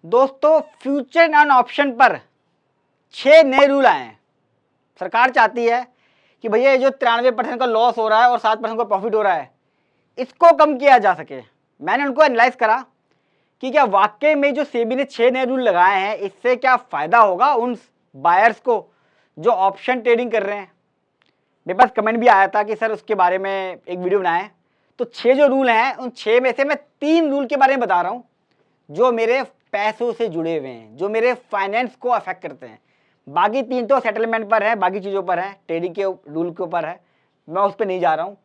दोस्तों future and option पर 6 नए रूल आए हैं। सरकार चाहती है कि भैया ये जो 93% का लॉस हो रहा है और 7% का प्रॉफिट हो रहा है, इसको कम किया जा सके। मैंने उनको एनालाइज करा कि क्या वाकई में जो सेबी ने 6 नए रूल लगाए हैं, इससे क्या फायदा होगा उन बायर्स को जो ऑप्शन ट्रेडिंग कर रहे हैं। मेरे पास कमेंट भी आया था कि सर उसके बारे में एक वीडियो बनाएं। तो 6 जो रूल हैं, उन 6 में से मैं 3 रूल के बारे में बता रहा हूं जो मेरे पैसों से जुड़े हुए हैं, जो मेरे फाइनेंस को अफेक्ट करते हैं। बाकी 3 तो सेटलमेंट पर है, बाकी चीज़ों पर है, ट्रेडिंग के रूल के ऊपर है, मैं उस पर नहीं जा रहा हूँ।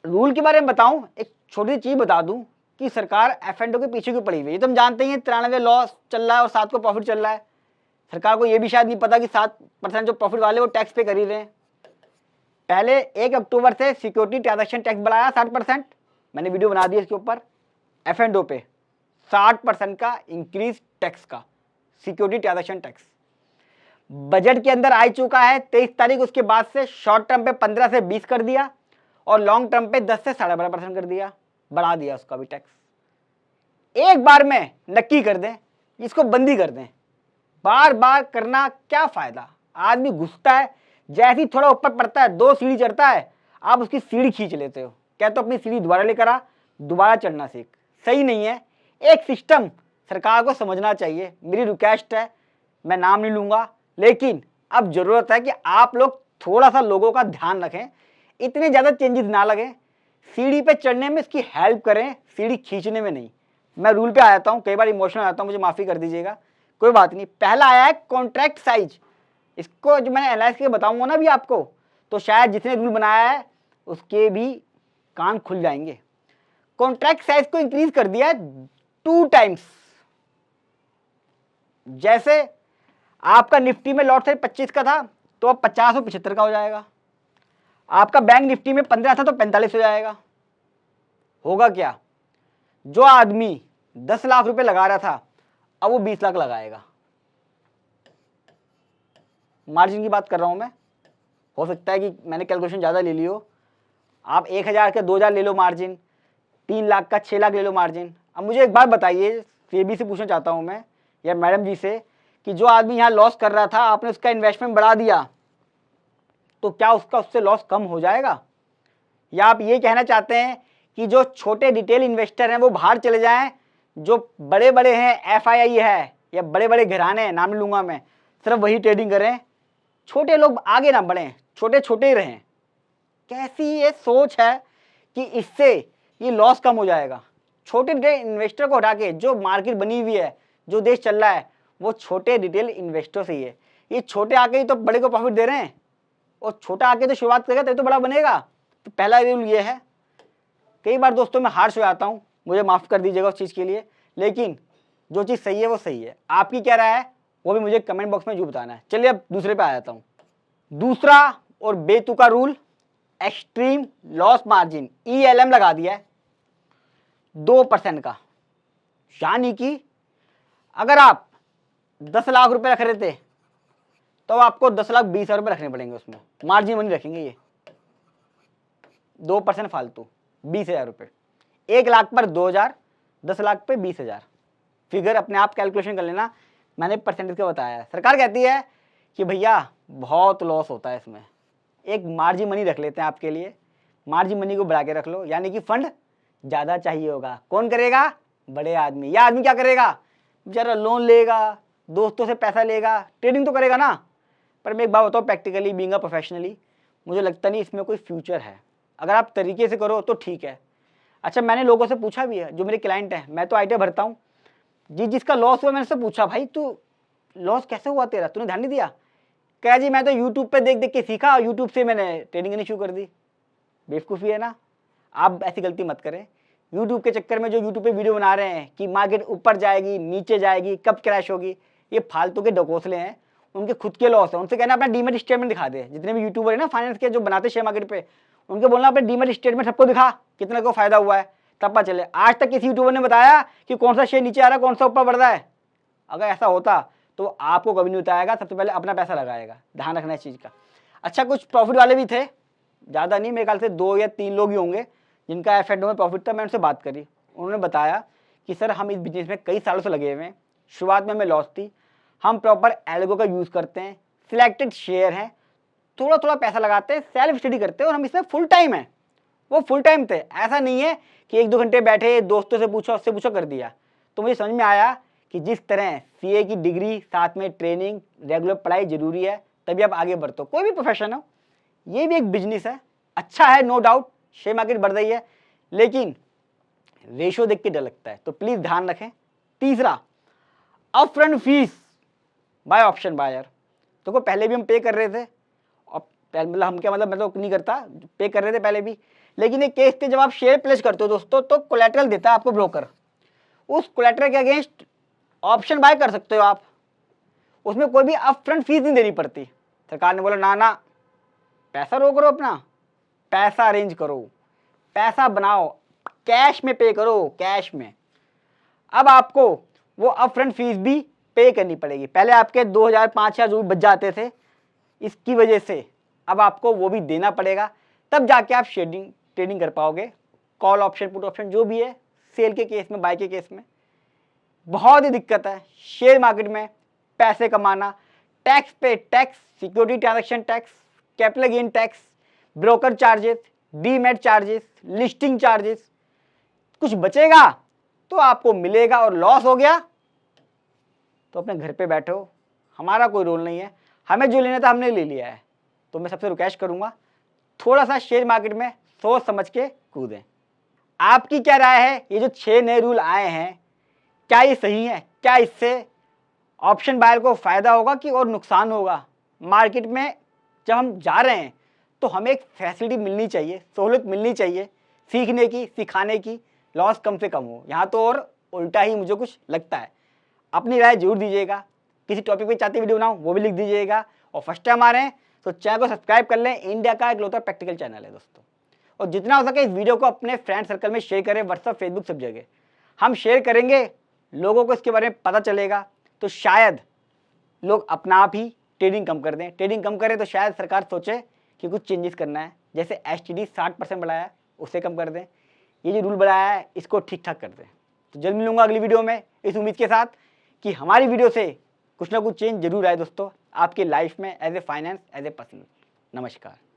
रूल के बारे में बताऊं, एक छोटी चीज़ बता दूं कि सरकार F&O के पीछे क्यों पड़ी हुई है। तो हम जानते हैं 93 लॉस चल रहा है और 7 को प्रॉफिट चल रहा है। सरकार को ये भी शायद नहीं पता कि 7% जो प्रॉफिट वाले वो टैक्स पे कर ही रहे हैं। पहले 1 अक्टूबर से सिक्योरिटी ट्रांजैक्शन टैक्स बढ़ाया 60%, मैंने वीडियो बना दी इसके ऊपर। F&O पे 60% का इंक्रीज टैक्स का, सिक्योरिटी ट्रांजैक्शन टैक्स बजट के अंदर आ चुका है 23 तारीख। उसके बाद से शॉर्ट टर्म पे 15 से 20 कर दिया और लॉन्ग टर्म पे 10 से 12.5% कर दिया, बढ़ा दिया उसका भी टैक्स। एक बार में नक्की कर दें, इसको बंदी कर दें। बार बार करना क्या फायदा। आदमी घुसता है, जैसे ही थोड़ा ऊपर पड़ता है, 2 सीढ़ी चढ़ता है, आप उसकी सीढ़ी खींच लेते हो। क्या तो अपनी सीढ़ी दोबारा लेकर आ, दोबारा चढ़ना सीख। सही नहीं है। एक सिस्टम सरकार को समझना चाहिए। मेरी रिक्वेस्ट है, मैं नाम नहीं लूंगा, लेकिन अब जरूरत है कि आप लोग थोड़ा सा लोगों का ध्यान रखें, इतने ज्यादा चेंजेस ना लगे। सीढ़ी पे चढ़ने में इसकी हेल्प करें, सीढ़ी खींचने में नहीं। मैं रूल पे आ जाता हूं, कई बार इमोशनल आता हूं, मुझे माफी कर दीजिएगा, कोई बात नहीं। पहला आया है कॉन्ट्रैक्ट साइज। इसको जो मैंने एनालाइज करके बताऊंगा ना भी आपको, तो शायद जिसने रूल बनाया है उसके भी कान खुल जाएंगे। कॉन्ट्रैक्ट साइज को इंक्रीज कर दिया 2 टाइम्स। जैसे आपका निफ्टी में लॉट साइज 25 का था, तो अब 50 और 75 का हो जाएगा। आपका बैंक निफ्टी में 15 था, तो 45 हो जाएगा। होगा क्या, जो आदमी 10 लाख रुपए लगा रहा था, अब वो 20 लाख लगाएगा। मार्जिन की बात कर रहा हूं मैं। हो सकता है कि मैंने कैलकुलेशन ज़्यादा ले ली हो। आप 1000 का 2000 ले लो मार्जिन, 3 लाख का 6 लाख ले लो मार्जिन। अब मुझे एक बात बताइए, सेबी से पूछना चाहता हूं मैं या मैडम जी से, कि जो आदमी यहाँ लॉस कर रहा था, आपने उसका इन्वेस्टमेंट बढ़ा दिया, तो क्या उसका उससे लॉस कम हो जाएगा? या आप ये कहना चाहते हैं कि जो छोटे डिटेल इन्वेस्टर हैं वो बाहर चले जाएं, जो बड़े बड़े हैं, FII है या बड़े बड़े घराने हैं, नाम लूंगा मैं, सिर्फ वही ट्रेडिंग करें, छोटे लोग आगे ना बढ़ें, छोटे छोटे ही रहें? कैसी ये सोच है कि इससे ये लॉस कम हो जाएगा? छोटे डिटेल इन्वेस्टर को हटा के जो मार्केट बनी हुई है, जो देश चल रहा है, वो छोटे डिटेल इन्वेस्टर से ही है। ये छोटे आके ही तो बड़े को प्रॉफिट दे रहे हैं, और छोटा आके तो शुरुआत करेगा तभी तो बड़ा बनेगा। तो पहला रूल ये है। कई बार दोस्तों मैं हार्श हो जाता हूँ, मुझे माफ कर दीजिएगा उस चीज़ के लिए, लेकिन जो चीज़ सही है वो सही है। आपकी क्या राय है वो भी मुझे कमेंट बॉक्स में जरूर बताना है। चलिए अब दूसरे पे आ जाता हूँ। दूसरा और बेतुका rule, extreme loss margin, ELM लगा दिया है 2% का। यानी कि अगर आप 10 लाख रुपए रख रहे थे, तो आपको 10,20,000 रुपए रखने पड़ेंगे, उसमें मार्जिन मनी रखेंगे। ये 2% फालतू, 20,000 रुपए। 1 लाख पर 2,000, 10 लाख पे 20,000। फिगर अपने आप कैलकुलेशन कर लेना, मैंने परसेंटेज का बताया है। सरकार कहती है कि भैया बहुत लॉस होता है इसमें, एक मार्जिन मनी रख लेते हैं आपके लिए, मार्जिन मनी को बढ़ा के रख लो। यानी कि फंड ज़्यादा चाहिए होगा, कौन करेगा? बड़े आदमी। या आदमी क्या करेगा? बेचारा लोन लेगा, दोस्तों से पैसा लेगा, ट्रेडिंग तो करेगा ना। पर मैं एक बात बताऊँ, प्रैक्टिकली बीइंग अ प्रोफेशनली, मुझे लगता नहीं इसमें कोई फ्यूचर है। अगर आप तरीके से करो तो ठीक है। अच्छा, मैंने लोगों से पूछा भी है, जो मेरे क्लाइंट हैं, मैं तो आईटी भरता हूँ जी, जिसका लॉस हुआ, मैंने उससे पूछा, भाई तू लॉस कैसे हुआ तेरा, तूने ध्यान नहीं दिया? कह जी मैं तो यूट्यूब पे देख देख के सीखा, यूट्यूब से मैंने ट्रेडिंग करनी शुरू कर दी। बेवकूफ़ी है ना। आप ऐसी गलती मत करें। यूट्यूब के चक्कर में जो यूट्यूब पे वीडियो बना रहे हैं कि मार्केट ऊपर जाएगी, नीचे जाएगी, कब क्रैश होगी, ये फालतू के डकोसले हैं, उनके खुद के लॉस है। उनसे कहना अपना डीमेट स्टेटमेंट दिखा दे। जितने भी यूट्यूबर है ना फाइनेंस के, जो बनाते शेयर मार्केट पे, उनके बोलना अपने डीमेट स्टेटमेंट सबको दिखा, कितना को फायदा हुआ है, तब पता चले। आज तक किसी यूट्यूबर ने बताया कि कौन सा शेयर नीचे आ रहा है, कौन सा ऊपर बढ़ रहा है? अगर ऐसा होता तो आपको कभी नहीं बताएगा, सबसे पहले अपना पैसा लगाएगा। ध्यान रखना इस चीज़ का। अच्छा, कुछ प्रॉफिट वाले भी थे, ज़्यादा नहीं, मेरे ख्याल से 2 या 3 लोग ही होंगे जिनका F&O में प्रॉफिट था। मैंने उनसे बात करी, उन्होंने बताया कि सर हम इस बिजनेस में कई सालों से लगे हुए हैं, शुरुआत में हमें लॉस थी, हम प्रॉपर एल्गो का यूज़ करते हैं, सिलेक्टेड शेयर हैं, थोड़ा थोड़ा पैसा लगाते हैं, सेल्फ स्टडी करते हैं और हम इसमें फुल टाइम है। वो फुल टाइम थे, ऐसा नहीं है कि 1-2 घंटे बैठे, दोस्तों से पूछा, उससे पूछा, कर दिया। तो मुझे समझ में आया कि जिस तरह सीए की डिग्री साथ में ट्रेनिंग, रेगुलर पढ़ाई जरूरी है, तभी आप आगे बढ़ते हो। कोई भी प्रोफेशन हो, ये भी एक बिजनेस है, अच्छा है, नो डाउट, शेयर मार्केट बढ़ रही है, लेकिन रेशियो देख के डर लगता है, तो प्लीज ध्यान रखें। तीसरा, upfront fees by option buyer. देखो पहले भी हम पे कर रहे थे, और मतलब हम क्या, मतलब मैं तो नहीं करता, पे कर रहे थे पहले भी, लेकिन एक केस थे जब आप शेयर प्लेस करते हो दोस्तों, तो कोलेटरल देता है आपको ब्रोकर, उस कोलेटरल के अगेंस्ट ऑप्शन बाय कर सकते हो आप, उसमें कोई भी अपफ्रंट फीस नहीं देनी पड़ती। सरकार ने बोला ना, पैसा रो करो, अपना पैसा अरेंज करो, पैसा बनाओ, कैश में पे करो, कैश में। अब आपको वो अपफ्रंट फीस भी पे करनी पड़ेगी। पहले आपके 2000-5000 जो भी बच जाते थे, इसकी वजह से अब आपको वो भी देना पड़ेगा, तब जाके आप ट्रेडिंग कर पाओगे। कॉल ऑप्शन, पुट ऑप्शन जो भी है, सेल के केस में, बाय के केस में बहुत ही दिक्कत है शेयर मार्केट में पैसे कमाना। टैक्स पे tax, security transaction tax, capital gain tax, broker charges, demat charges, listing charges, कुछ बचेगा तो आपको मिलेगा, और लॉस हो गया तो अपने घर पे बैठो, हमारा कोई रोल नहीं है, हमें जो लेना था हमने ले लिया है। तो मैं सबसे रिक्वेस्ट करूंगा, थोड़ा सा शेयर मार्केट में सोच समझ के कूदें। आपकी क्या राय है, ये जो 6 नए रूल आए हैं, क्या ये सही है? क्या इससे ऑप्शन बायर को फायदा होगा कि और नुकसान होगा? मार्केट में जब हम जा रहे हैं तो हमें एक फैसिलिटी मिलनी चाहिए, सहूलियत मिलनी चाहिए सीखने की, सिखाने की, लॉस कम से कम हो। यहाँ तो और उल्टा ही मुझे कुछ लगता है। अपनी राय जरूर दीजिएगा, किसी टॉपिक पे चाहते वीडियो बनाऊं वो भी लिख दीजिएगा, और फर्स्ट टाइम आ रहे हैं तो चैनल को सब्सक्राइब कर लें। इंडिया का इकलौता प्रैक्टिकल चैनल है दोस्तों, और जितना हो सके इस वीडियो को अपने फ्रेंड सर्कल में शेयर करें, व्हाट्सएप, फेसबुक, सब जगह हम शेयर करेंगे, लोगों को इसके बारे में पता चलेगा, तो शायद लोग अपना आप ही ट्रेडिंग कम कर दें। ट्रेडिंग कम करें तो शायद सरकार सोचे कि कुछ चेंजेस करना है, जैसे एसटीडी 60% बढ़ाया, उसे कम कर दें, ये जो रूल बढ़ाया है इसको ठीक ठाक कर दें। तो जल्द मिलूंगा अगली वीडियो में, इस उम्मीद के साथ कि हमारी वीडियो से कुछ ना कुछ चेंज जरूर आए दोस्तों आपकी लाइफ में, as a finance, as a person. नमस्कार।